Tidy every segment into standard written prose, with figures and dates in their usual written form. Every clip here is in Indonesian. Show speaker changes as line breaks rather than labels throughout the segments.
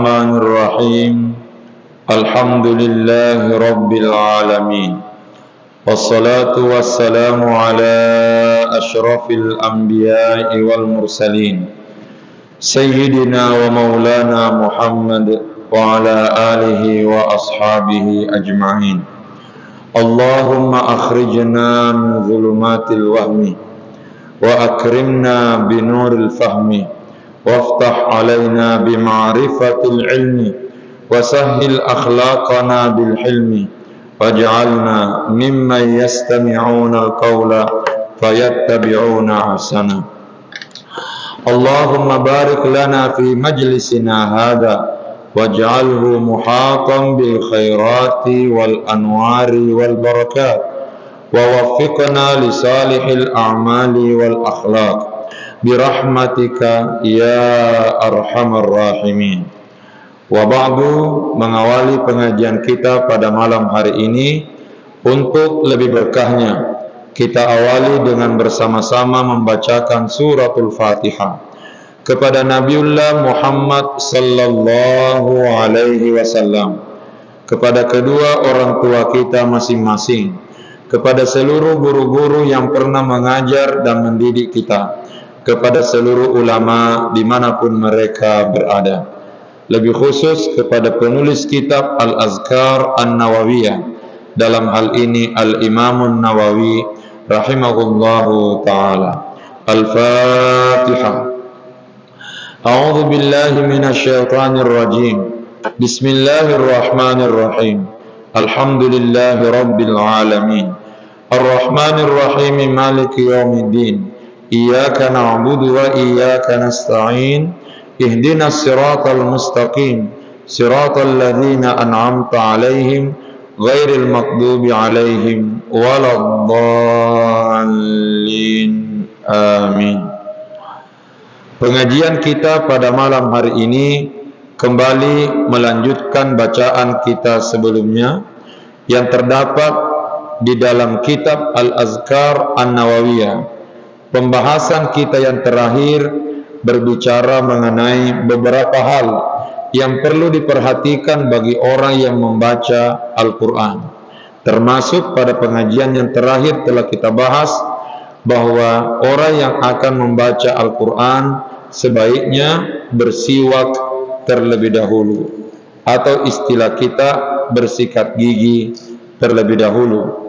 الرحمن الرحيم الحمد لله رب العالمين والصلاة والسلام على أشرف الأنبياء والمرسلين سيدنا ومولانا محمد وعلى آله وأصحابه أجمعين. اللهم أخرجنا من ظلمات الوهم وأكرمنا بنور الفهم وافتح علينا بمعرفة العلم وسهل أخلاقنا بالحلم واجعلنا ممن يستمعون القول فيتبعون أحسنه. اللهم بارك لنا في مجلسنا هذا واجعله محاطا بالخيرات والأنوار والبركات ووفقنا لصالح الأعمال والأخلاق برحمتك يا أرحم الراحمين. Wa ba'du, mengawali pengajian kita pada malam hari ini, untuk lebih berkahnya kita awali dengan bersama-sama membacakan suratul Fatihah kepada Nabiullah Muhammad sallallahu alaihi wasallam, kepada kedua orang tua kita masing-masing, kepada seluruh guru-guru yang pernah mengajar dan mendidik kita, kepada seluruh ulama dimanapun mereka berada, lebih khusus kepada penulis kitab Al-Azkar An-Nawawiyah, dalam hal ini Al-Imamun Nawawi rahimahullahu ta'ala. Al-Fatihah. A'udhu billahi minasyaitanir rajim. Bismillahirrahmanirrahim. Alhamdulillahi rabbil alamin. Ar-Rahmanir Rahim, Maliki yaumiddin. Iyyaka na'budu wa iyyaka nasta'in. Ihdinas siratal mustaqim, siratal ladzina an'amta 'alaihim ghairil maghdubi 'alaihim waladdallin. Amin. Pengajian kita pada malam hari ini kembali melanjutkan bacaan kita sebelumnya yang terdapat di dalam kitab Al-Azkar An-Nawawiyah. Pembahasan kita yang terakhir berbicara mengenai beberapa hal yang perlu diperhatikan bagi orang yang membaca Al-Quran. Termasuk pada pengajian yang terakhir telah kita bahas bahwa orang yang akan membaca Al-Quran sebaiknya bersiwak terlebih dahulu, atau istilah kita bersikat gigi terlebih dahulu.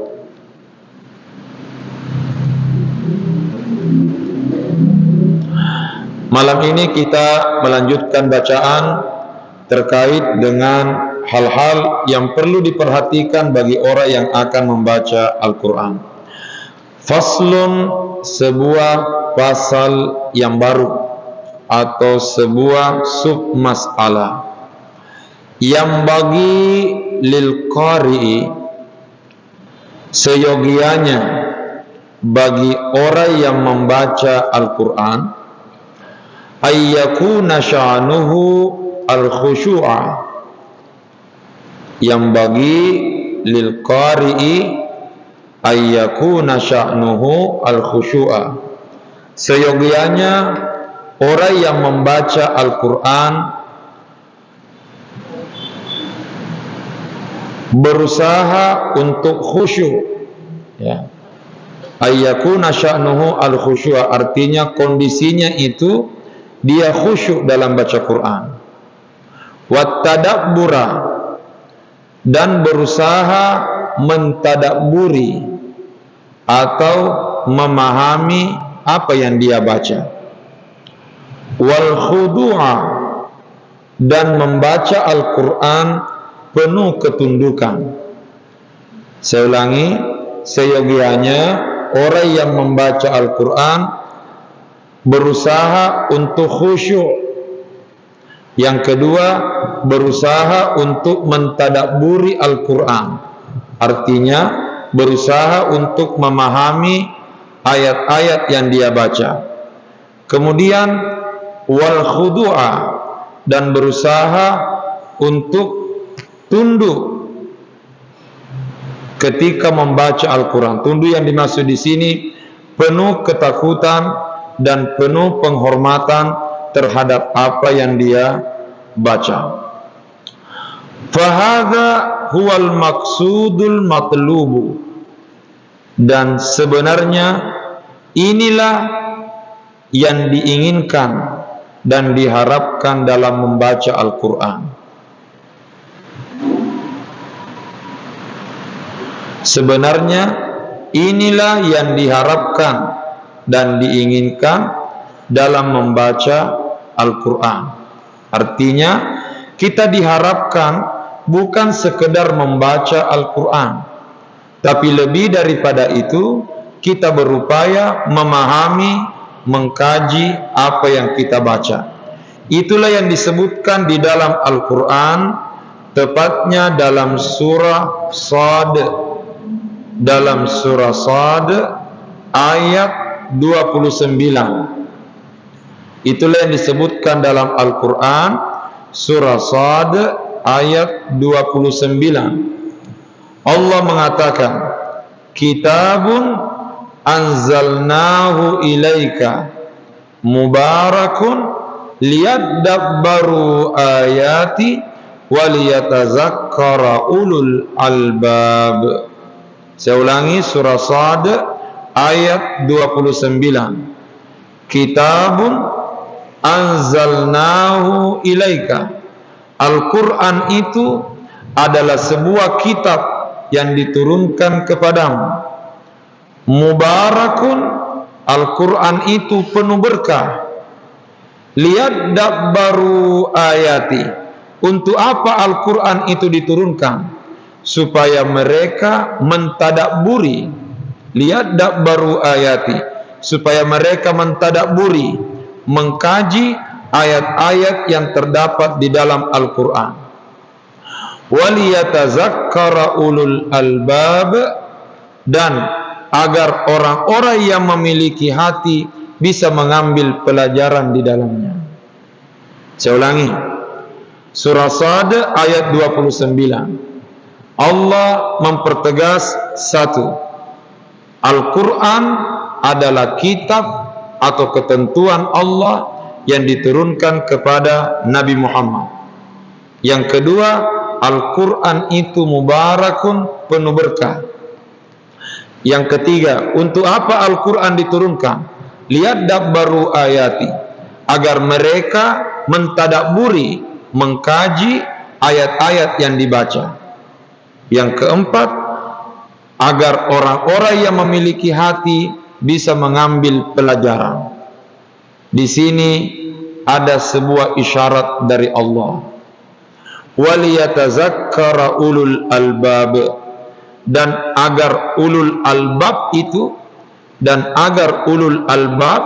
Malam ini kita melanjutkan bacaan terkait dengan hal-hal yang perlu diperhatikan bagi orang yang akan membaca Al-Quran. Faslun, sebuah pasal yang baru atau sebuah submasalah yang bagi lil qari'i, seyogianya bagi orang yang membaca Al-Quran, ayyakuna sya'nuhu al-khushu'a, yang bagi lil qari'i ayyakuna sya'nuhu al-khushu'a, seyogianya orang yang membaca Al-Quran berusaha untuk khusyuk, ya. Ayyakuna sya'nuhu al-khushu'a artinya kondisinya itu dia khusyuk dalam baca Quran. Wattadabbura, dan berusaha mentadabburi atau memahami apa yang dia baca. Wal khudu'a, dan membaca Al-Quran penuh ketundukan. Saya ulangi, seyogianya orang yang membaca Al-Quran berusaha untuk khusyuk. Yang kedua, berusaha untuk mentadabburi Al-Quran, artinya berusaha untuk memahami ayat-ayat yang dia baca. Kemudian wal khudu'a, dan berusaha untuk tunduk ketika membaca Al-Quran. Tunduk yang dimaksud di sini penuh ketakutan dan penuh penghormatan terhadap apa yang dia baca. Fahadha huwal maksudul matlubu, dan sebenarnya inilah yang diinginkan dan diharapkan dalam membaca Al-Quran. Sebenarnya inilah yang diharapkan dan diinginkan dalam membaca Al-Quran. Artinya kita diharapkan bukan sekedar membaca Al-Quran, tapi lebih daripada itu kita berupaya memahami, mengkaji apa yang kita baca. Itulah yang disebutkan di dalam Al-Quran, tepatnya dalam surah Shad. Dalam surah Shad ayat 29. Itulah yang disebutkan dalam Al-Quran, surah Shad ayat 29. Allah mengatakan, kitabun anzalnahu ilaika mubarakun liyadabbaru ayati waliyatazakkara ulul albab. Saya ulangi, surah Shad ayat 29. Kitabun anzalnahu ilaika. Al-Quran itu adalah sebuah kitab yang diturunkan kepadamu. Mubarakun, Al-Quran itu penuh berkah. Liyadabbaru ayati. Untuk apa Al-Quran itu diturunkan? Supaya mereka mentadabburi. Liyadabbaru ayati, supaya mereka mentadabburi, mengkaji ayat-ayat yang terdapat di dalam Al-Quran. Waliyatazakkara ulul albab, dan agar orang-orang yang memiliki hati bisa mengambil pelajaran di dalamnya. Saya ulangi, surah Shad ayat 29. Allah mempertegas satu, Al-Quran adalah kitab atau ketentuan Allah yang diturunkan kepada Nabi Muhammad. Yang kedua, Al-Quran itu mubarakun, penuh berkah. Yang ketiga, untuk apa Al-Quran diturunkan? Liyadabbaru ayati, agar mereka mentadabburi, mengkaji ayat-ayat yang dibaca. Yang keempat, agar orang-orang yang memiliki hati bisa mengambil pelajaran. Di sini ada sebuah isyarat dari Allah. Waliyatazakkara ulul albab, dan agar ulul albab itu, dan agar ulul albab,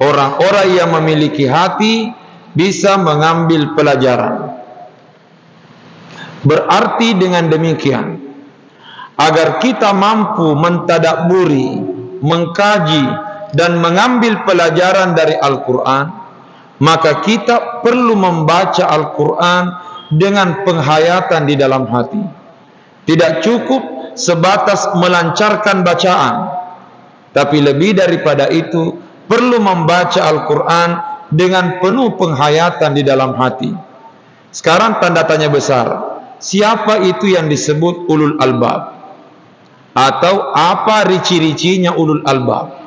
orang-orang yang memiliki hati, bisa mengambil pelajaran. Berarti dengan demikian, agar kita mampu mentadabburi, mengkaji, dan mengambil pelajaran dari Al-Quran, maka kita perlu membaca Al-Quran dengan penghayatan di dalam hati. Tidak cukup sebatas melancarkan bacaan, tapi lebih daripada itu, perlu membaca Al-Quran dengan penuh penghayatan di dalam hati. Sekarang tanda tanya besar, siapa itu yang disebut ulul albab? Atau apa ciri-cirinya ulul albab?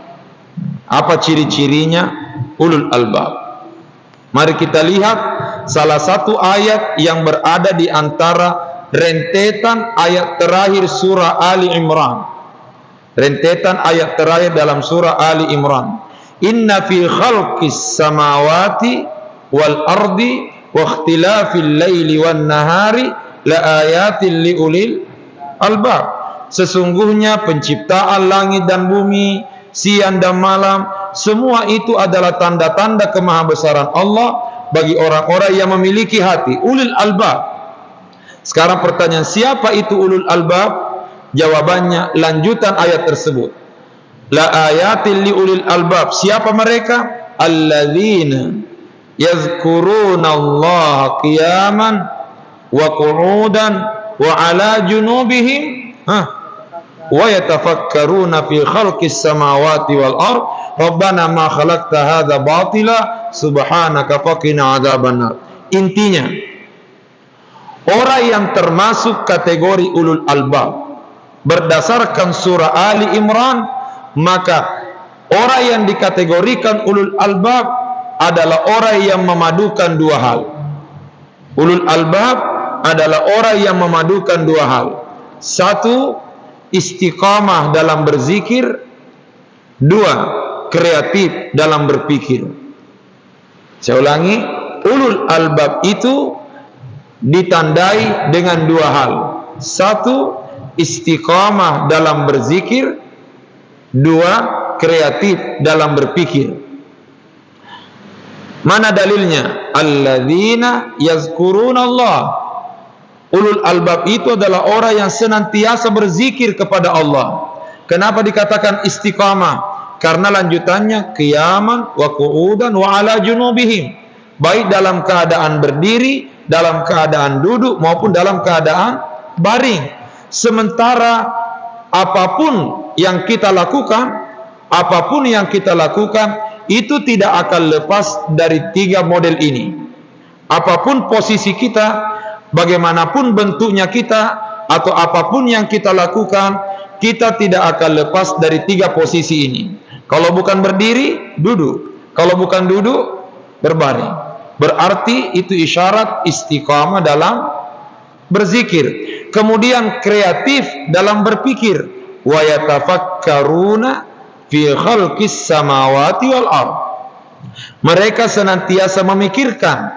Apa ciri-cirinya ulul albab? Mari kita lihat salah satu ayat yang berada di antara rentetan ayat terakhir surah Ali Imran. Rentetan ayat terakhir dalam surah Ali Imran. Inna fi khalqis samawati wal ardi wa ikhtilafil laili wan nahari la ayatin liulil albab. Sesungguhnya penciptaan langit dan bumi, siang dan malam, semua itu adalah tanda-tanda kemahabesaran Allah bagi orang-orang yang memiliki hati, ulul albab. Sekarang pertanyaan, siapa itu ulul albab? Jawabannya lanjutan ayat tersebut. La ayatin liulil albab. Siapa mereka? Alladzina yazkuruna Allah qiyaman wa qu'udan wa ala junubihim wa yatafakkaruna fi khalqis samawati wal ard rabbana ma khalaqta hadza batila subhanaka faqina adzabannar. Intinya, orang yang termasuk kategori ulul albab berdasarkan surah Ali Imran, maka orang yang dikategorikan ulul albab adalah orang yang memadukan dua hal. Ulul albab adalah orang yang memadukan dua hal. Satu, istiqamah dalam berzikir. Dua, kreatif dalam berpikir. Saya ulangi, ulul albab itu ditandai dengan dua hal. Satu, istiqamah dalam berzikir. Dua, kreatif dalam berpikir. Mana dalilnya? Alladzina yazkuruna Allah. Ulul albab itu adalah orang yang senantiasa berzikir kepada Allah. Kenapa dikatakan istiqamah? Karena lanjutannya qiyaman wa qu'udan wa ala junubihim. Baik dalam keadaan berdiri, dalam keadaan duduk maupun dalam keadaan baring. Sementara apapun yang kita lakukan, itu tidak akan lepas dari tiga model ini. Apapun posisi kita, bagaimanapun bentuknya kita, atau apapun yang kita lakukan, kita tidak akan lepas dari tiga posisi ini. Kalau bukan berdiri, duduk. Kalau bukan duduk, berbaring. Berarti itu isyarat istiqamah dalam berzikir. Kemudian kreatif dalam berpikir. Wa yatafakkaruna fi khalqis samawati wal ard. Mereka senantiasa memikirkan,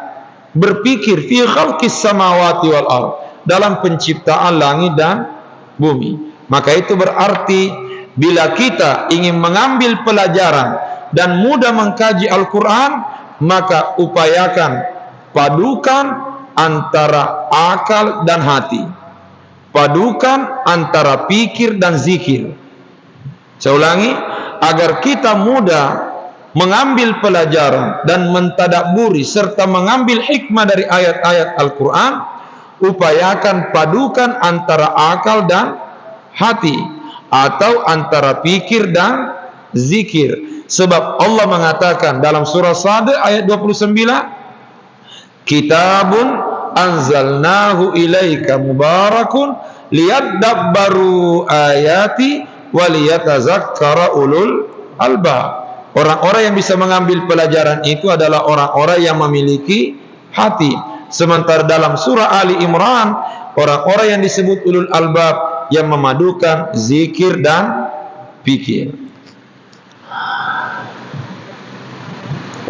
berpikir fi khalqis samawati wal ard, dalam penciptaan langit dan bumi. Maka itu berarti bila kita ingin mengambil pelajaran dan mudah mengkaji Al-Quran, maka upayakan padukan antara akal dan hati, padukan antara pikir dan zikir. Saya ulangi, agar kita mudah mengambil pelajaran dan mentadabburi serta mengambil hikmah dari ayat-ayat Al-Quran, upayakan padukan antara akal dan hati, atau antara pikir dan zikir. Sebab Allah mengatakan dalam surah Sad ayat 29, Kitabun anzalnahu ilaika mubarakun liyadabbaru ayati waliyatazakkara ulul albab. Orang-orang yang bisa mengambil pelajaran itu adalah orang-orang yang memiliki hati. Sementara dalam surah Ali Imran, orang-orang yang disebut ulul albab yang memadukan zikir dan pikir.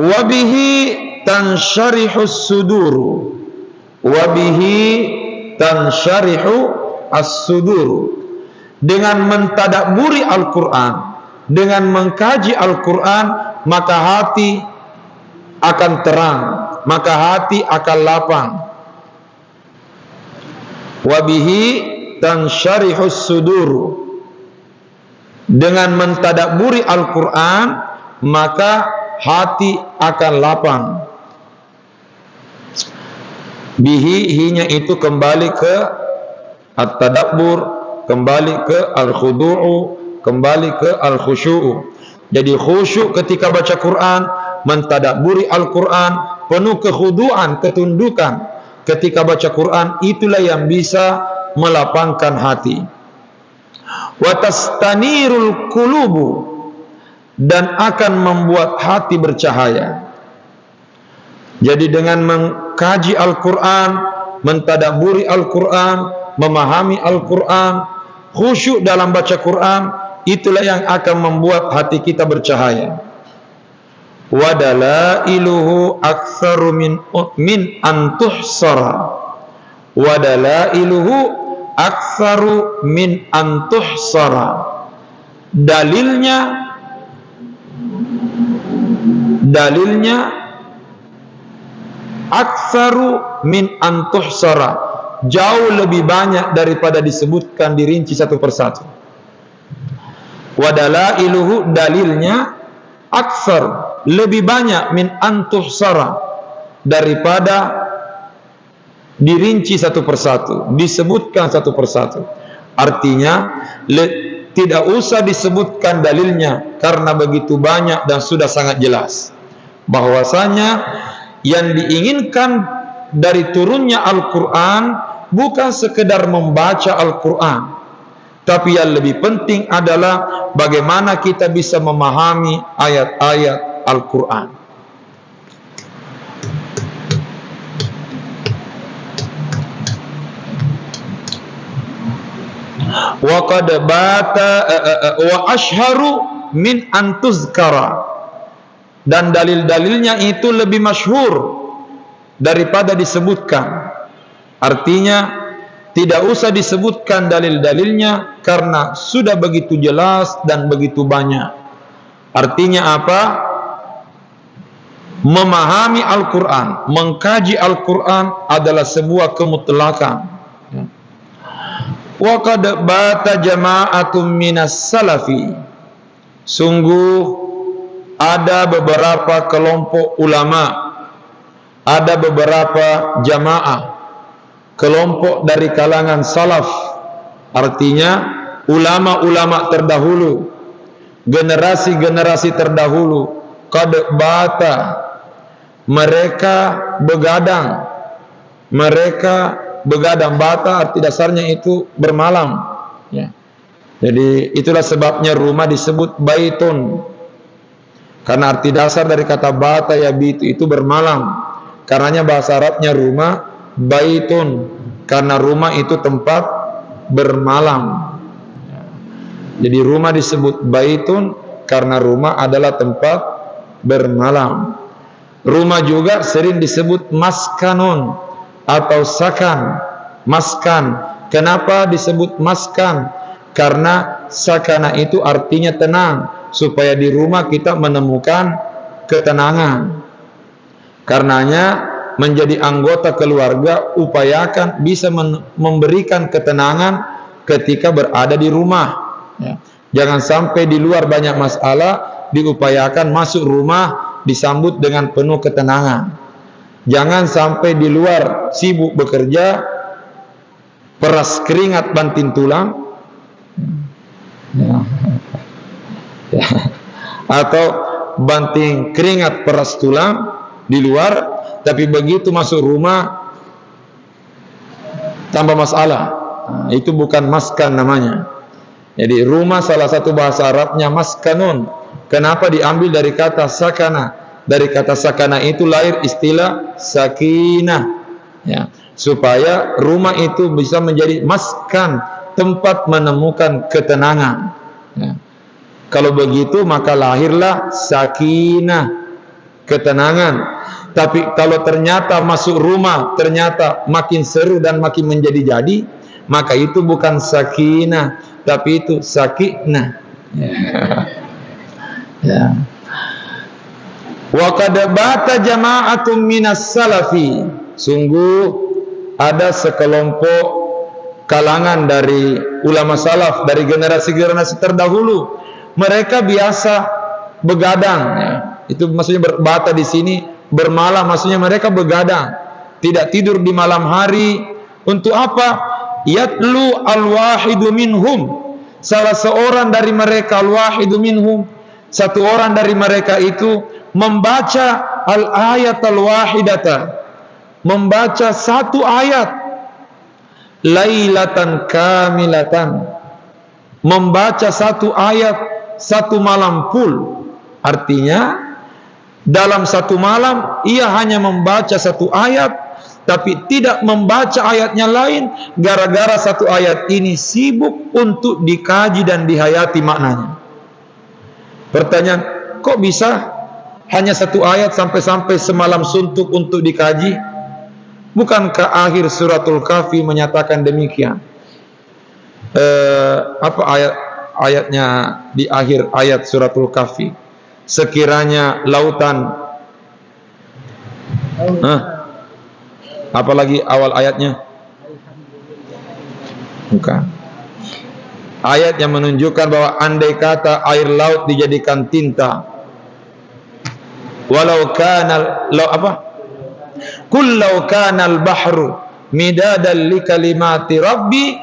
Wabihi tansyarihus suduru, wabihi tansyarihu as-suduru. Dengan mentadabburi Al-Quran, dengan mengkaji Al-Quran, maka hati akan terang, maka hati akan lapang. Wabihi tansyarihus suduru. Dengan mentadabburi Al-Quran, maka hati akan lapang. Bihi, hinya itu kembali ke at-tadabbur, kembali ke al-khudu'u, kembali ke al-khusyu'u. Jadi khusyuk ketika baca Quran, mentadabburi Al-Quran, penuh kekhudu'an, ketundukan ketika baca Quran, itulah yang bisa melapangkan hati. Wa tastanirul qulubu, dan akan membuat hati bercahaya. Jadi dengan mengkaji Al-Quran, mentadabburi Al-Quran, memahami Al-Quran, khusyuk dalam baca Quran, itulah yang akan membuat hati kita bercahaya. Wa dalailuhu aktsaru min an tuhsara. Wa dalailuhu aktsaru min an tuhsara. Dalilnya aktsaru min an tuhsara, jauh lebih banyak daripada disebutkan, dirinci satu persatu. Wadalailuhu, dalilnya, aktsar, lebih banyak, min antuhsara, daripada dirinci satu persatu, disebutkan satu persatu. Artinya tidak usah disebutkan dalilnya, karena begitu banyak dan sudah sangat jelas bahwasanya yang diinginkan dari turunnya Al-Quran bukan sekedar membaca Al-Quran, tapi yang lebih penting adalah bagaimana kita bisa memahami ayat-ayat Al-Quran. Wa qad bata wa ashharu min an tuzkara, dan dalil-dalilnya itu lebih masyhur daripada disebutkan. Artinya tidak usah disebutkan dalil-dalilnya karena sudah begitu jelas dan begitu banyak. Artinya apa? Memahami Al-Quran, mengkaji Al-Quran adalah sebuah kemutlakan. Wa qad bata jama'atun minas salafi, sungguh ada beberapa kelompok ulama, ada beberapa jamaah, kelompok dari kalangan salaf, artinya ulama-ulama terdahulu, generasi-generasi terdahulu. Qad bata, mereka begadang, bata arti dasarnya itu bermalam, ya. Jadi itulah sebabnya rumah disebut baitun, karena arti dasar dari kata bata yabitu itu bermalam. Karenanya bahasa Arabnya rumah baitun, karena rumah itu tempat bermalam. Jadi rumah disebut baitun karena rumah adalah tempat bermalam. Rumah juga sering disebut maskanun atau sakan, maskan. Kenapa disebut maskan? Karena sakana itu artinya tenang, supaya di rumah kita menemukan ketenangan. Karenanya menjadi anggota keluarga upayakan bisa memberikan ketenangan ketika berada di rumah, ya. Jangan sampai di luar banyak masalah, diupayakan masuk rumah disambut dengan penuh ketenangan. Jangan sampai di luar sibuk bekerja, peras keringat banting tulang, ya. Ya. Atau banting keringat peras tulang di luar, tapi begitu masuk rumah tambah masalah. Nah, itu bukan maskan namanya. Jadi rumah salah satu bahasa Arabnya maskanun. Kenapa diambil dari kata sakana? Dari kata sakana itu lahir istilah sakinah, ya, supaya rumah itu bisa menjadi maskan, tempat menemukan ketenangan, ya. Kalau begitu maka lahirlah sakinah, ketenangan. Tapi kalau ternyata masuk rumah ternyata makin seru dan makin menjadi-jadi, maka itu bukan sakinah, tapi itu sakinah. Ya. Wa qad bata jama'atun minas salafi, sungguh ada sekelompok kalangan dari ulama salaf, dari generasi-generasi terdahulu, mereka biasa begadang, ya. Itu maksudnya berbata di sini bermalam, maksudnya mereka begadang, tidak tidur di malam hari. Untuk apa? Yatlu al-wahidu minhum, salah seorang dari mereka, al-wahidu minhum, satu orang dari mereka itu membaca al-ayat al-wahidata, membaca satu ayat lailatan kamilatan, membaca satu ayat satu malam full. Artinya dalam satu malam ia hanya membaca satu ayat, tapi tidak membaca ayatnya lain, gara-gara satu ayat ini sibuk untuk dikaji dan dihayati maknanya. Pertanyaan, kok bisa hanya satu ayat sampai semalam suntuk untuk dikaji? Bukankah akhir suratul Kahfi menyatakan demikian? Apa ayatnya di akhir ayat suratul Kahfi? Sekiranya lautan, apalagi awal ayatnya? Bukan. Ayat yang menunjukkan bahwa andai kata air laut dijadikan tinta, walau kana kullau kana al-bahru midadan li kalimati rabbi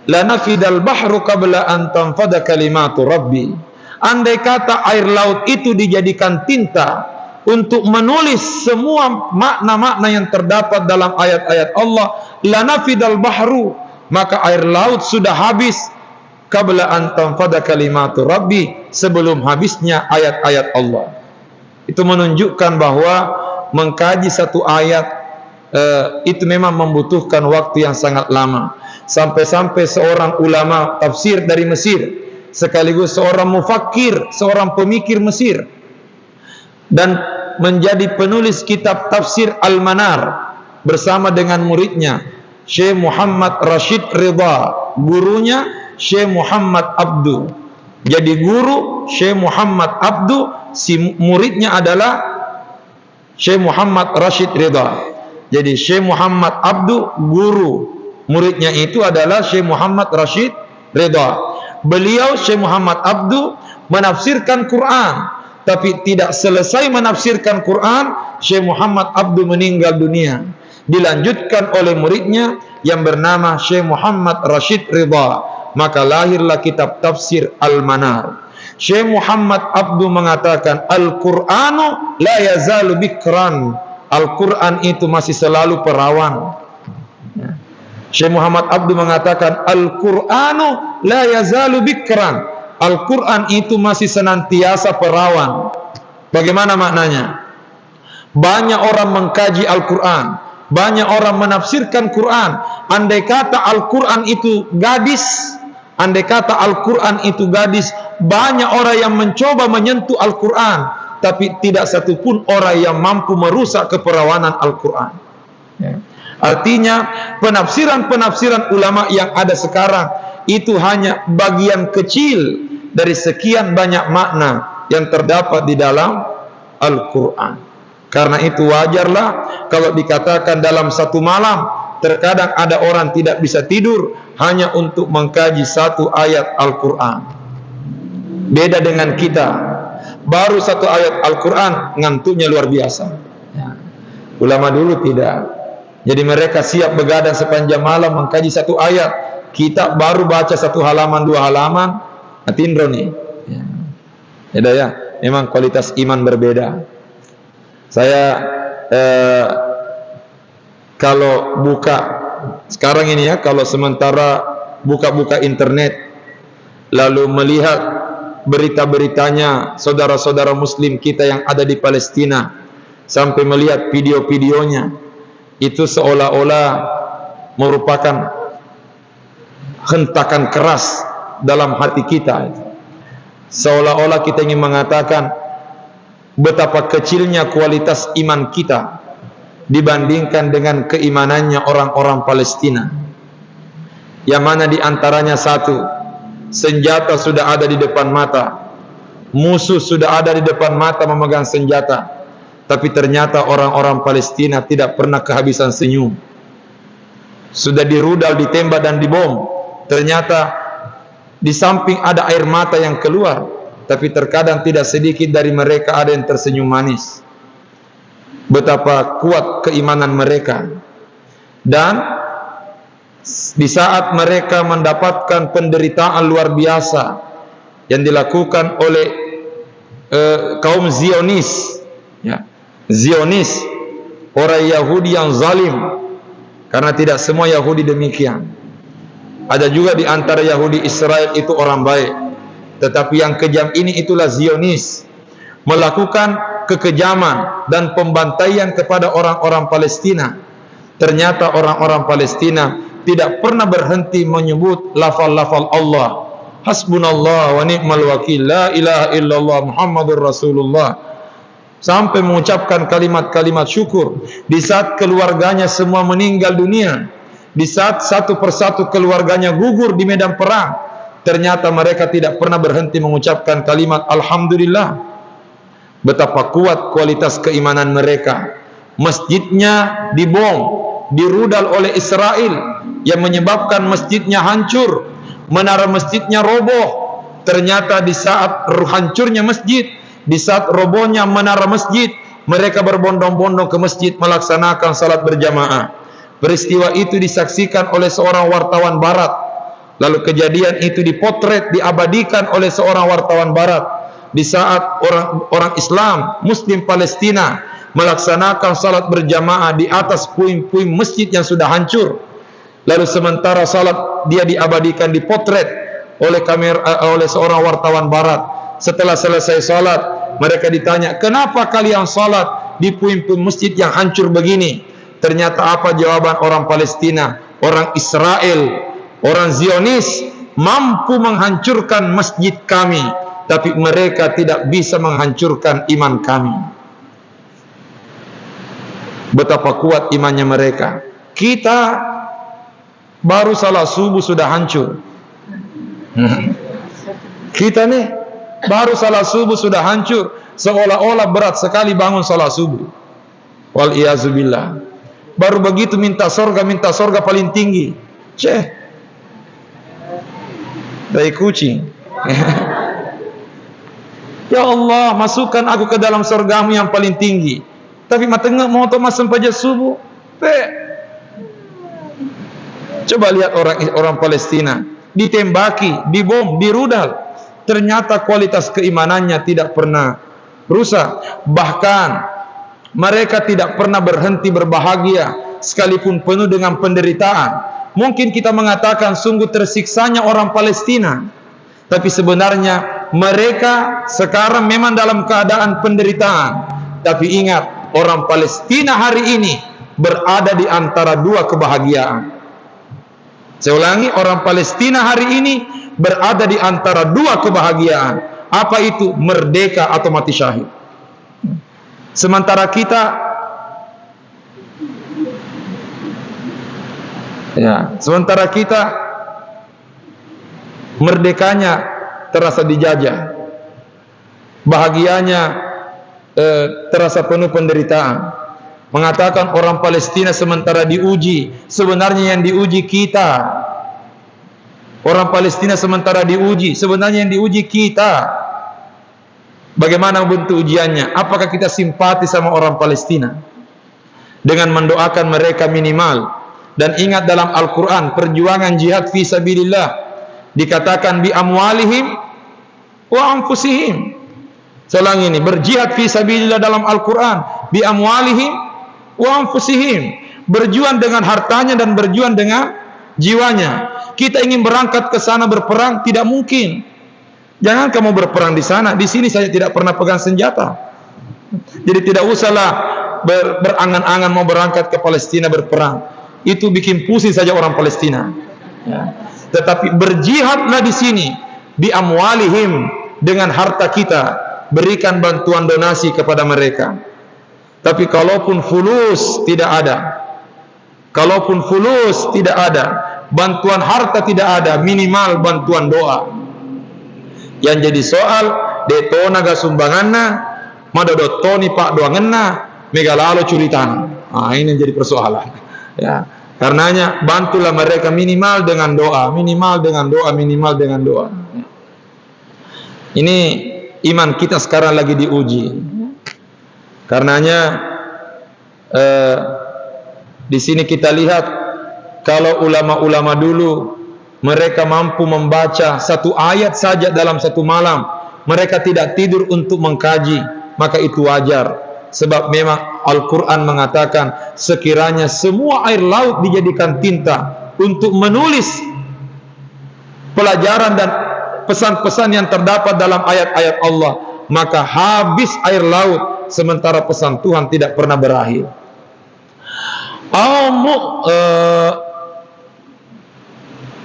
lanafidal bahru qabla an tanfada kalimatu rabbi. Andai kata air laut itu dijadikan tinta untuk menulis semua makna-makna yang terdapat dalam ayat-ayat Allah, lanafidal bahru, maka air laut sudah habis, qabla an tanfada kalimatu rabbi, sebelum habisnya ayat-ayat Allah. Itu menunjukkan bahwa mengkaji satu ayat itu memang membutuhkan waktu yang sangat lama. Sampai-sampai seorang ulama tafsir dari Mesir, sekaligus seorang mufakkir, seorang pemikir Mesir, dan menjadi penulis kitab tafsir Al-Manar bersama dengan muridnya Syekh Muhammad Rashid Ridha, gurunya Syekh Muhammad Abdu. Jadi guru Syekh Muhammad Abdu, si muridnya adalah Syekh Muhammad Rashid Ridha. Jadi Syekh Muhammad Abdu guru, muridnya itu adalah Syekh Muhammad Rashid Ridha. Beliau Syekh Muhammad Abdu menafsirkan Quran, tapi tidak selesai menafsirkan Quran, Syekh Muhammad Abdu meninggal dunia. Dilanjutkan oleh muridnya yang bernama Syekh Muhammad Rashid Ridha. Maka lahirlah kitab tafsir Al-Manar. Syekh Muhammad Abdu mengatakan, Al-Qur'anu la yazalu bikran. Al-Quran itu masih selalu perawan. Syekh Muhammad Abdu mengatakan, Al-Qur'anu la yazalu bikran. Al-Quran itu masih senantiasa perawan. Bagaimana maknanya? Banyak orang mengkaji Al-Quran, banyak orang menafsirkan Quran. Andai kata Al-Quran itu gadis, andai kata Al-Quran itu gadis, banyak orang yang mencoba menyentuh Al-Quran, tapi tidak satupun orang yang mampu merusak keperawanan Al-Quran. Artinya penafsiran-penafsiran ulama yang ada sekarang itu hanya bagian kecil dari sekian banyak makna yang terdapat di dalam Al-Quran. Karena itu wajarlah kalau dikatakan dalam satu malam terkadang ada orang tidak bisa tidur hanya untuk mengkaji satu ayat Al-Quran. Beda dengan kita, baru satu ayat Al-Quran ngantuknya luar biasa. Ulama dulu tidak. Jadi mereka siap begadang sepanjang malam mengkaji satu ayat. Kita baru baca satu halaman, dua halaman, atindro nih. Ya, memang kualitas iman berbeda. Saya kalau buka sekarang ini ya, kalau sementara buka-buka internet lalu melihat berita-beritanya saudara-saudara muslim kita yang ada di Palestina, sampai melihat video-videonya, itu seolah-olah merupakan hentakan keras dalam hati kita. Seolah-olah kita ingin mengatakan betapa kecilnya kualitas iman kita dibandingkan dengan keimanannya orang-orang Palestina, yang mana diantaranya satu, senjata sudah ada di depan mata, musuh sudah ada di depan mata memegang senjata, tapi ternyata orang-orang Palestina tidak pernah kehabisan senyum. Sudah dirudal, ditembak dan dibom, ternyata di samping ada air mata yang keluar, tapi terkadang tidak sedikit dari mereka ada yang tersenyum manis. Betapa kuat keimanan mereka. Dan di saat mereka mendapatkan penderitaan luar biasa yang dilakukan oleh kaum Zionis, ya, Zionis, orang Yahudi yang zalim, karena tidak semua Yahudi demikian. Ada juga di antara Yahudi Israel itu orang baik, tetapi yang kejam ini itulah Zionis, melakukan kekejaman dan pembantaian kepada orang-orang Palestina. Ternyata orang-orang Palestina tidak pernah berhenti menyebut lafal-lafal Allah, hasbunallah wa ni'mal wakil, la ilaha illallah Muhammadur Rasulullah, sampai mengucapkan kalimat-kalimat syukur. Di saat keluarganya semua meninggal dunia, di saat satu persatu keluarganya gugur di medan perang, ternyata mereka tidak pernah berhenti mengucapkan kalimat Alhamdulillah. Betapa kuat kualitas keimanan mereka. Masjidnya dibom, dirudal oleh Israel, yang menyebabkan masjidnya hancur, menara masjidnya roboh. Ternyata di saat hancurnya masjid, di saat robohnya menara masjid, mereka berbondong-bondong ke masjid melaksanakan salat berjamaah. Peristiwa itu disaksikan oleh seorang wartawan barat. Lalu kejadian itu dipotret, diabadikan oleh seorang wartawan barat. di saat orang Islam Muslim Palestina melaksanakan salat berjamaah di atas puing-puing masjid yang sudah hancur, lalu sementara salat dia diabadikan, dipotret oleh seorang wartawan barat. Setelah selesai salat, mereka ditanya, kenapa kalian salat di puing-puing masjid yang hancur begini? Ternyata apa jawaban orang Palestina? Orang Israel, orang Zionis mampu menghancurkan masjid kami, tapi mereka tidak bisa menghancurkan iman kami. Betapa kuat imannya mereka. Kita baru salat subuh sudah hancur. Kita nih baru salat subuh sudah hancur, seolah-olah berat sekali bangun salat subuh. Wal iyazubillah. Baru begitu minta sorga paling tinggi. Dari kucing. Ya Allah, masukkan aku ke dalam surgamu yang paling tinggi. Tapi matengah mau masam pajak subuh. Coba lihat orang Palestina, ditembaki, dibom, dirudal. Ternyata kualitas keimanannya tidak pernah rusak. Bahkan mereka tidak pernah berhenti berbahagia sekalipun penuh dengan penderitaan. Mungkin kita mengatakan sungguh tersiksanya orang Palestina, tapi sebenarnya mereka sekarang memang dalam keadaan penderitaan. Tapi ingat, orang Palestina hari ini berada di antara dua kebahagiaan. Saya ulangi, orang Palestina hari ini berada di antara dua kebahagiaan. Apa itu? Merdeka atau mati syahid. Sementara kita merdekanya terasa dijajah, bahagianya terasa penuh penderitaan. Mengatakan orang Palestina sementara diuji, sebenarnya yang diuji kita. Orang Palestina sementara diuji, sebenarnya yang diuji kita. Bagaimana bentuk ujiannya? Apakah kita simpati sama orang Palestina dengan mendoakan mereka minimal? Dan ingat, dalam Al-Quran perjuangan jihad fi sabilillah dikatakan bi amwalihim wa anfusihim. Selang ini berjihad fi sabilillah dalam Al-Quran bi amwalihim wa anfusihim, berjuang dengan hartanya dan berjuang dengan jiwanya. Kita ingin berangkat ke sana berperang, tidak mungkin. Jangan kamu berperang di sana, di sini saya tidak pernah pegang senjata. Jadi tidak usahlah berangan-angan mau berangkat ke Palestina berperang. Itu bikin pusing saja orang Palestina. Ya. Tetapi berjihadlah di sini, bi amwalihim, dengan harta kita, berikan bantuan donasi kepada mereka. Tapi kalaupun fulus tidak ada, bantuan harta tidak ada, minimal bantuan doa. Yang jadi soal, deto naga sumbanganna, madodotoni pak doangenna, megalalo curitan. Ini yang jadi persoalan. Ya, karenanya bantulah mereka minimal dengan doa. Ini iman kita sekarang lagi diuji. Karenanya di sini kita lihat, kalau ulama-ulama dulu mereka mampu membaca satu ayat saja dalam satu malam, mereka tidak tidur untuk mengkaji, maka itu wajar. Sebab memang Al-Quran mengatakan, sekiranya semua air laut dijadikan tinta untuk menulis pelajaran dan pesan-pesan yang terdapat dalam ayat-ayat Allah, maka habis air laut, sementara pesan Tuhan tidak pernah berakhir.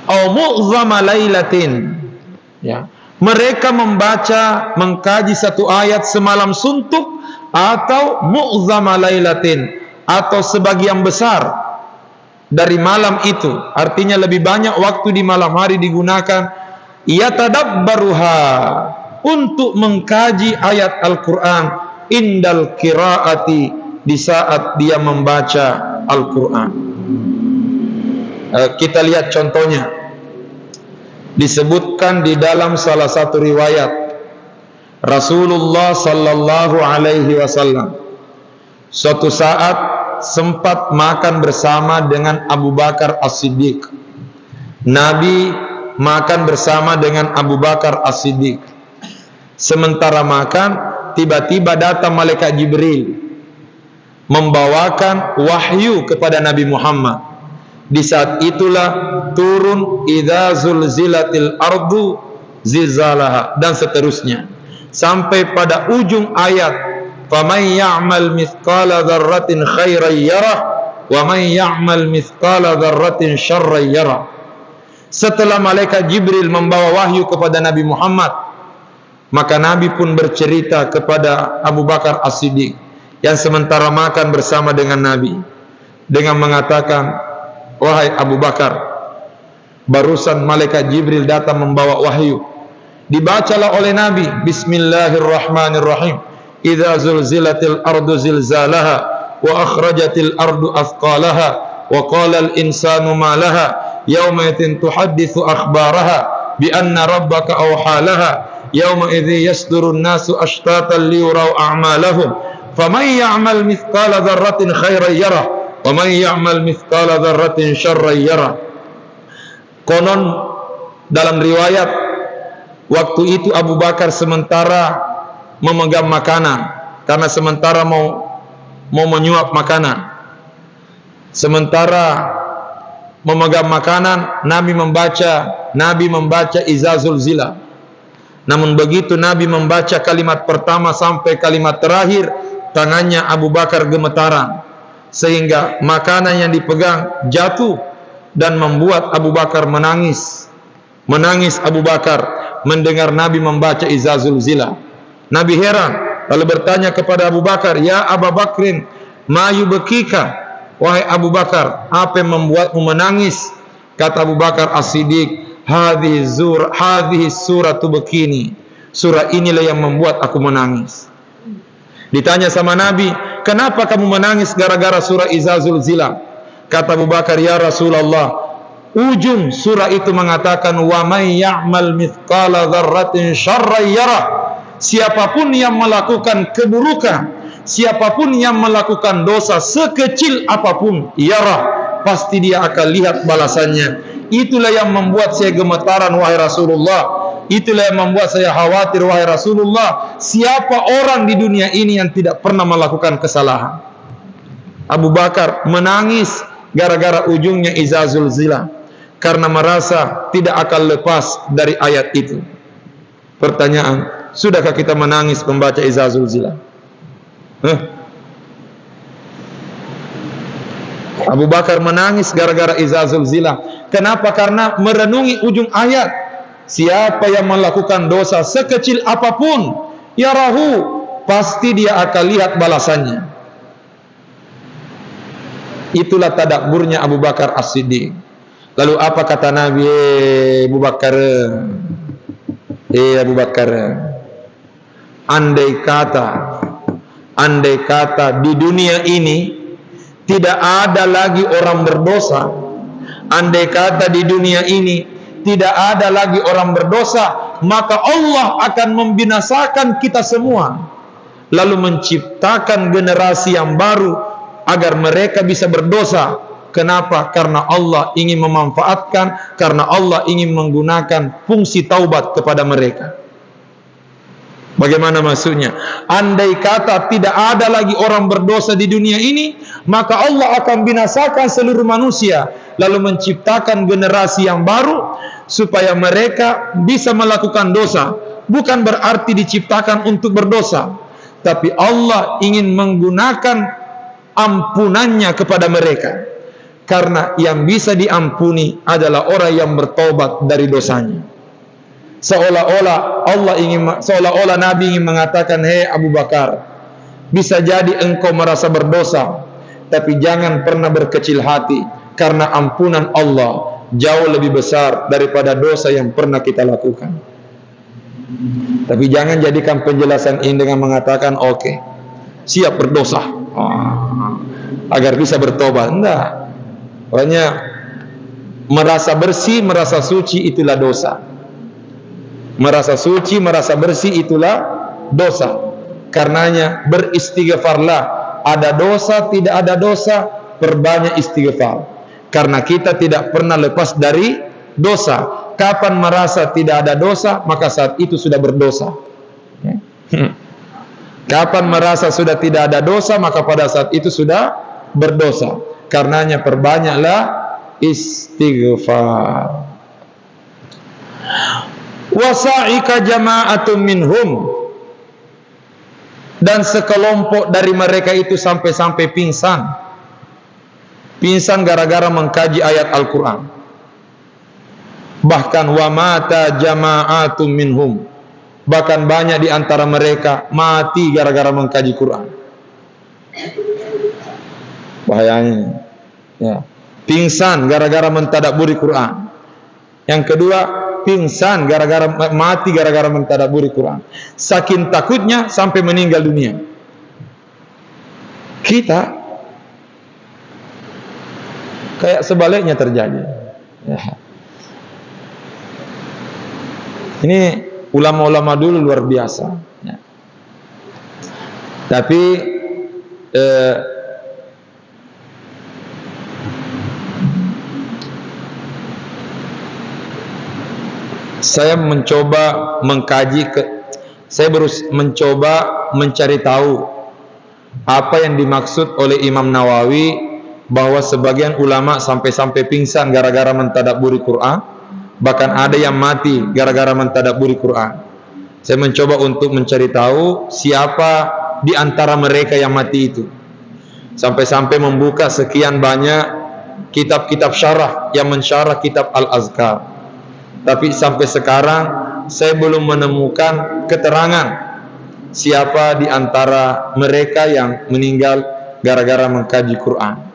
Mu'zama lailatin, ya, mereka membaca, mengkaji satu ayat semalam suntuk, atau mu'zama lailatin, atau sebagian besar dari malam itu. Artinya lebih banyak waktu di malam hari digunakan yatadabbaruha, untuk mengkaji ayat Al-Quran, indal qiraati, di saat dia membaca Al-Quran. Kita lihat contohnya, disebutkan di dalam salah satu riwayat, Rasulullah sallallahu alaihi wasallam suatu saat sempat makan bersama dengan Abu Bakar As-Siddiq. Nabi makan bersama dengan Abu Bakar As-Siddiq. Sementara makan, tiba-tiba datang malaikat Jibril membawakan wahyu kepada Nabi Muhammad. Di saat itulah turun idza zulzilatil ardu zilzalaha dan seterusnya sampai pada ujung ayat faman ya'mal mithqala dzarratin khairan yarah wa man ya'mal mithqala dzarratin syarran yarah. Setelah malaikat Jibril membawa wahyu kepada Nabi Muhammad, maka Nabi pun bercerita kepada Abu Bakar As-Siddiq yang sementara makan bersama dengan Nabi dengan mengatakan, wahai Abu Bakar, barusan malaikat Jibril datang membawa wahyu. Dibacalah oleh Nabi, Bismillahirrahmanirrahim, idza zulzilatil ardu zilzalaha wa akhrajatil ardu athqalaha wa qala al insanu ma laha yawma idhin tuhaddithu akhbaraha bi anna rabbaka awhalaha yawma idhi yasdurun nasu ashtatan liyuraw a'malahum faman ya'mal mithqala dzarratin khairan yarah wa man ya'mal mithqala dzarratin syarran yarah. Konon dalam riwayat, waktu itu Abu Bakar sementara memegang makanan karena sementara mau menyuap makanan. Sementara memegang makanan, Nabi membaca izazul zila. Namun begitu Nabi membaca kalimat pertama sampai kalimat terakhir, tangannya Abu Bakar gemetaran sehingga makanan yang dipegang jatuh dan membuat Abu Bakar menangis. Menangis Abu Bakar mendengar Nabi membaca izazul zila. Nabi heran lalu bertanya kepada Abu Bakar, ya Abu Bakrin, ma yubkika? Wahai Abu Bakar, apa yang membuatmu menangis? Kata Abu Bakar As-Siddiq, hadhihi suratu bekini. Surah inilah yang membuat aku menangis. Ditanya sama Nabi, kenapa kamu menangis gara-gara surah izazul zila? Kata Abu Bakar, ya Rasulullah, ujung surah itu mengatakan wa may ya'mal mithqala dzarratin syarran yarah. Siapapun yang melakukan keburukan, siapapun yang melakukan dosa sekecil apapun, yarah, pasti dia akan lihat balasannya. Itulah yang membuat saya gemetaran wahai Rasulullah. Itulah yang membuat saya khawatir wahai Rasulullah. Siapa orang di dunia ini yang tidak pernah melakukan kesalahan? Abu Bakar menangis gara-gara ujungnya izazul zila, karena merasa tidak akan lepas dari ayat itu. Pertanyaan, sudahkah kita menangis membaca izazul zila? Abu Bakar menangis gara-gara izazul zila. Kenapa? Karena merenungi ujung ayat. Siapa yang melakukan dosa sekecil apapun, yarahu, pasti dia akan lihat balasannya. Itulah tadabburnya Abu Bakar As-Siddiq. Lalu apa kata Nabi? Abu Bakar, Abu Bakar, andai kata di dunia ini tidak ada lagi orang berdosa, andai kata di dunia ini tidak ada lagi orang berdosa, maka Allah akan membinasakan kita semua, lalu menciptakan generasi yang baru agar mereka bisa berdosa. Kenapa? Karena Allah ingin memanfaatkan, karena Allah ingin menggunakan fungsi taubat kepada mereka. Bagaimana maksudnya? Andai kata tidak ada lagi orang berdosa di dunia ini, maka Allah akan binasakan seluruh manusia, lalu menciptakan generasi yang baru supaya mereka bisa melakukan dosa. Bukan berarti diciptakan untuk berdosa, tapi Allah ingin menggunakan ampunannya kepada mereka, karena yang bisa diampuni adalah orang yang bertobat dari dosanya. Seolah-olah Nabi ingin mengatakan, hei Abu Bakar, bisa jadi engkau merasa berdosa, tapi jangan pernah berkecil hati, karena ampunan Allah jauh lebih besar daripada dosa yang pernah kita lakukan. Tapi jangan jadikan penjelasan ini dengan mengatakan, oke, siap berdosa agar bisa bertobat. Enggak. Pokoknya merasa bersih, merasa suci itulah dosa. Merasa suci, merasa bersih itulah dosa. Karenanya beristighfarlah. Ada dosa, tidak ada dosa, perbanyak istighfar. Karena kita tidak pernah lepas dari dosa. Kapan merasa tidak ada dosa, maka saat itu sudah berdosa. Kapan merasa sudah tidak ada dosa, maka pada saat itu sudah berdosa. Karenanya perbanyaklah istighfar. Wasa'ika jama'atun minhum, dan sekelompok dari mereka itu sampai-sampai pingsan. Pingsan gara-gara mengkaji ayat Al-Quran. Bahkan wa mata jama'atun minhum, bahkan banyak di antara mereka mati gara-gara mengkaji Quran. Bahayanya ya. Pingsan gara-gara mentadabburi Quran. Yang kedua, pingsan gara-gara mati gara-gara mentadabburi Quran. Saking takutnya sampai meninggal dunia. Kita kayak sebaliknya terjadi ya. Ini ulama-ulama dulu luar biasa ya. Tapi saya mencoba mengkaji, saya mencoba mencari tahu apa yang dimaksud oleh Imam Nawawi bahwa sebagian ulama sampai-sampai pingsan gara-gara mentadabburi Quran, bahkan ada yang mati gara-gara mentadabburi Quran. Saya mencoba untuk mencari tahu siapa di antara mereka yang mati itu. Sampai-sampai membuka sekian banyak kitab-kitab syarah yang mensyarah kitab Al-Azkar. Tapi sampai sekarang saya belum menemukan keterangan siapa di antara mereka yang meninggal gara-gara mengkaji Quran.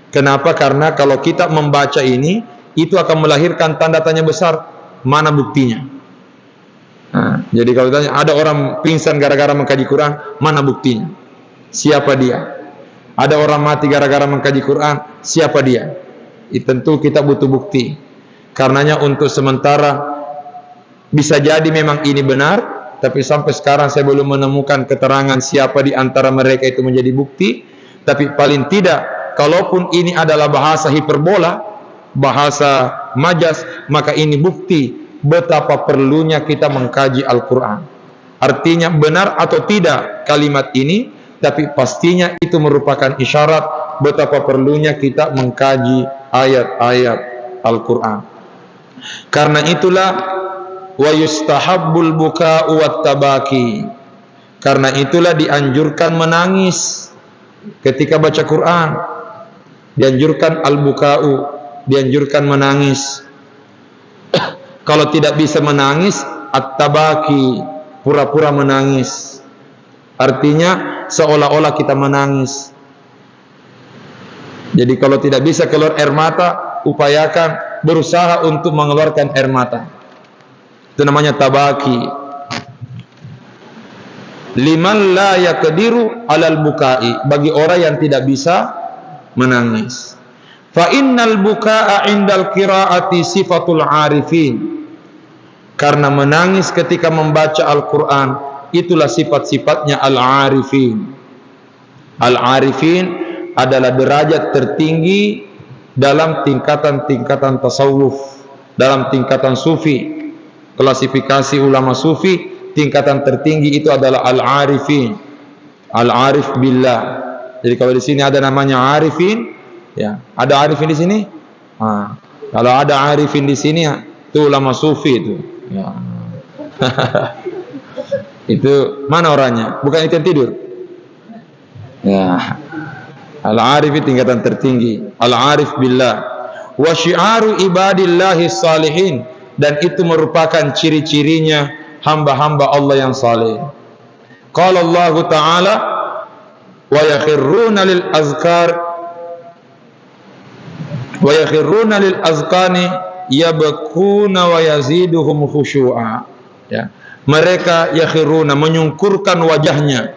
Kenapa? Karena kalau kita membaca ini, itu akan melahirkan tanda tanya besar. Mana buktinya? Nah, jadi kalau ditanya ada orang pingsan gara-gara mengkaji Quran, mana buktinya? Siapa dia? Ada orang mati gara-gara mengkaji Quran, siapa dia? Tentu kita butuh bukti. Karenanya untuk sementara bisa jadi memang ini benar, tapi sampai sekarang saya belum menemukan keterangan siapa di antara mereka itu menjadi bukti. Tapi paling tidak, kalaupun ini adalah bahasa hiperbola, bahasa majas, maka ini bukti betapa perlunya kita mengkaji Al-Quran. Artinya benar atau tidak kalimat ini, tapi pastinya itu merupakan isyarat betapa perlunya kita mengkaji ayat-ayat Al-Quran. Karena itulah wa yustahabbul buka'u wat tabaki. Karena itulah dianjurkan menangis ketika baca Quran. Dianjurkan al-buka'u, dianjurkan menangis. Kalau tidak bisa menangis, at-tabaki, pura-pura menangis. Artinya seolah-olah kita menangis. Jadi kalau tidak bisa keluar air mata, upayakan berusaha untuk mengeluarkan air mata. Itu namanya tabaki. Liman la yaqdiru alal bukai, bagi orang yang tidak bisa menangis. Fa innal bukaa indal qiraati sifatul arifin. Karena menangis ketika membaca Al-Quran itulah sifat-sifatnya al-arifin. Al-arifin adalah derajat tertinggi dalam tingkatan-tingkatan tasawuf, dalam tingkatan sufi. Klasifikasi ulama sufi, tingkatan tertinggi itu adalah al-arifin, al-arif billah. Jadi kalau di sini ada namanya arifin, ya, ada arifin di sini. Nah, kalau ada arifin di sini, itu ulama sufi itu. Ya. Itu mana orangnya? Bukan itu yang tidur. Ya. Al-arif tingkatan tertinggi, al-arif billah. Wa syi'aru ibadillahi salihin, dan itu merupakan ciri-cirinya hamba-hamba Allah yang saleh. Qala Allah Ta'ala wa yakhruna lil azkar wa yakhruna lil azqani yabkuna wa yaziduhum khusyu'a. Ya. Mereka yakhruna, menyungkurkan wajahnya.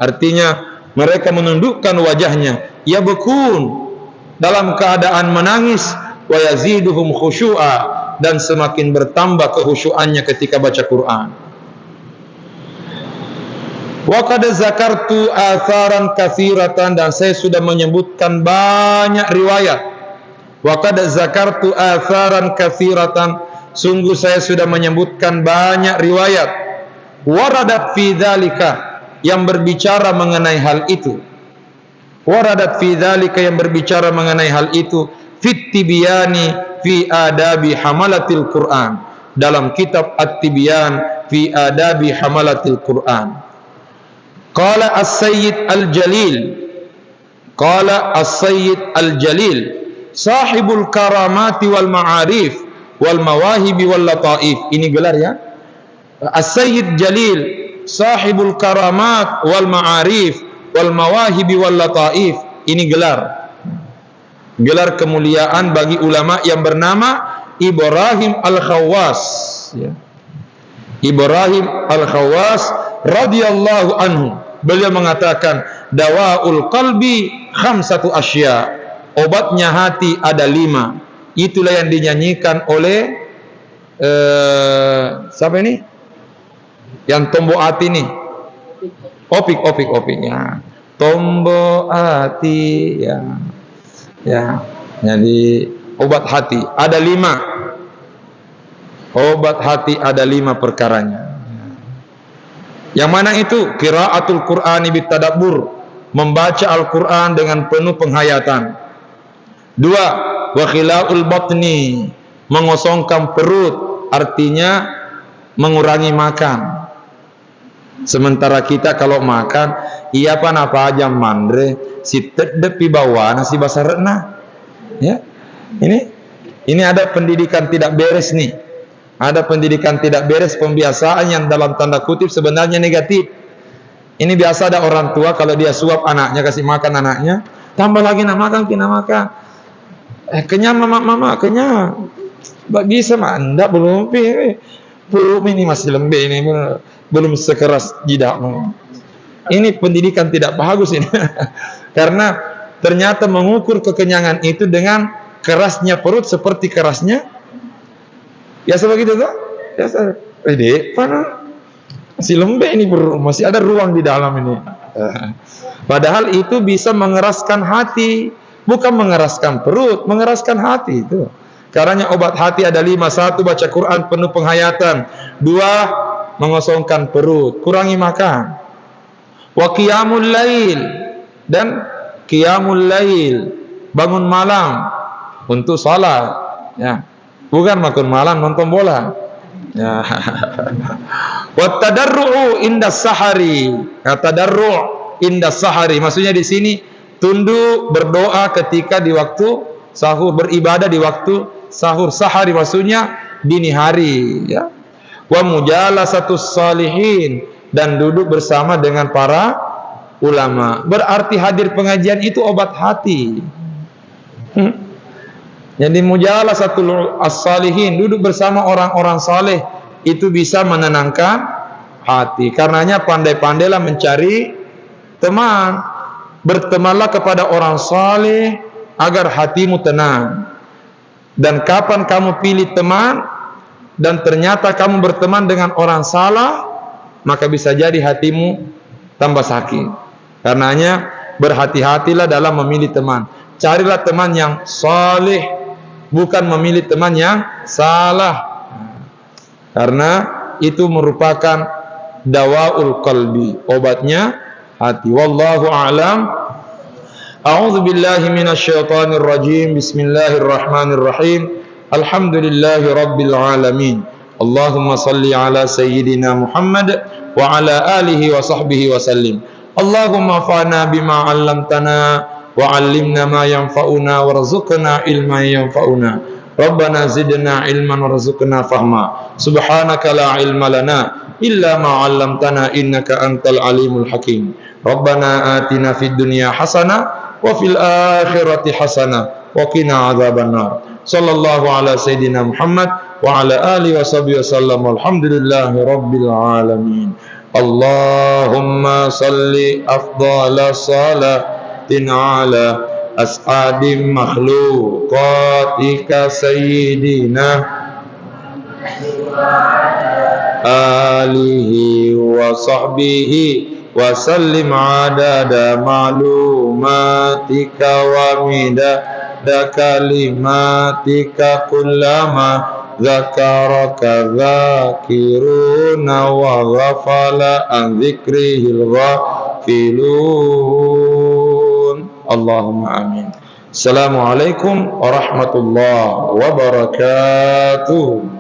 Artinya mereka menundukkan wajahnya, yabkun, dalam keadaan menangis, wa yaziduhum khusyu'a, dan semakin bertambah kekhusyuannya ketika baca Quran. Wa qad zakartu atharan katsiratan, dan saya sudah menyebutkan banyak riwayat. Wa qad zakartu atharan katsiratan, sungguh saya sudah menyebutkan banyak riwayat. waradat fi dzalika, yang berbicara mengenai hal itu. Waradat fi dzalika, yang berbicara mengenai hal itu, fit tibyani fi adabi hamalatil Quran, dalam kitab At-Tibyan fi adabi hamalatil Quran. Qala As-Sayyid Al-Jalil, qala As-Sayyid Al-Jalil, sahibul karamati wal ma'arif wal mawahibi wal lataif. Ini gelar ya. As-Sayyid Jalil, sahibul karamat wal ma'arif wal mawahibi wal lataif. Ini gelar. Gelar kemuliaan bagi ulama yang bernama Ibrahim Al-Khawwas, ya. Ibrahim Al-Khawwas radhiyallahu anhu, beliau mengatakan, dawaul qalbi khamsatu asya, obatnya hati ada 5. Itulah yang dinyanyikan oleh siapa ini? Yang tombo hati nih. Opik ya. Tombo hati ya. Ya. Jadi obat hati ada 5. Obat hati ada 5 perkaranya. Yang mana itu? Qiraatul Qur'ani bitadabbur, membaca Al-Qur'an dengan penuh penghayatan. 2. Wa khilaul batni, mengosongkan perut, artinya mengurangi makan. Sementara kita kalau makan, iya pan apa aja mandre, si tedepi bawah nasi basar renah. Ya. Ini ada pendidikan tidak beres nih. Ada pendidikan tidak beres, pembiasaan yang dalam tanda kutip sebenarnya negatif. Ini biasa ada orang tua kalau dia suap anaknya, kasih makan anaknya, tambah lagi nak makan, kena makan. Kenyang mama, kenyang. Bisa mah enggak, belum ini masih lembek, ini belum sekeras jidakmu. Ini pendidikan tidak bagus ini. Karena ternyata mengukur kekenyangan itu dengan kerasnya perut seperti kerasnya. Ya sebegitu tuh. Ya mana masih lembek ini bro, masih ada ruang di dalam ini. Padahal itu bisa mengeraskan hati, bukan mengeraskan perut, mengeraskan hati itu. Karena obat hati ada 5. 1. Baca Quran penuh penghayatan. 2. Mengosongkan perut, kurangi makan. Wa qiyamul lail, dan qiyamul lail, bangun malam untuk salat, ya. Bukan makan malam nonton bola. Ya. Wa tadarru'u inda sahari. Tadarru' inda sahari, maksudnya di sini tunduk berdoa ketika di waktu sahur, beribadah di waktu sahur. Sahari maksudnya dini hari, ya. Wa mujalasatus salihin, dan duduk bersama dengan para ulama. Berarti hadir pengajian itu obat hati. Jadi mujalasatul as-salihin, duduk bersama orang-orang saleh, itu bisa menenangkan hati. Karenanya pandai-pandailah mencari teman. Bertemanlah kepada orang saleh agar hatimu tenang. Dan kapan kamu pilih teman dan ternyata kamu berteman dengan orang salah, maka bisa jadi hatimu tambah sakit. Karenanya berhati-hatilah dalam memilih teman. Carilah teman yang saleh, bukan memilih teman yang salah. Karena itu merupakan dawaul qalbi, obatnya hati. Wallahu a'lam. A'udzu billahi minasyaitonir rajim. Bismillahirrahmanirrahim. Alhamdulillahi rabbil alamin. Allahumma salli ala sayyidina Muhammad wa ala alihi wa sahbihi wa sallim. Allahumma fa'na bima 'allamtana wa 'allimna ma yanfa'una warzuqna ilman yanfa'una. Rabbana zidna ilman warzuqna fahma. Subhanaka la ilma lana illa ma 'allamtana innaka antal alimul hakim. Rabbana atina fid dunya hasanah wa fil akhirati hasanah wa qina adzabannar. Sallallahu ala sayyidina Muhammad wa ala alihi wa sahbihi wasallam. Alhamdulillahi rabbil alamin. Allahumma salli afdhala salatin ala as'adi makhluqatika sayyidina alihi wa sahbihi wa sallim adada ma'lumatika wa midada kalimatika kullama dzakaraka dzakiruna wa ghafala an dzikrihil ghafilun. Allahumma amin. Assalamualaikum warahmatullahi wabarakatuh.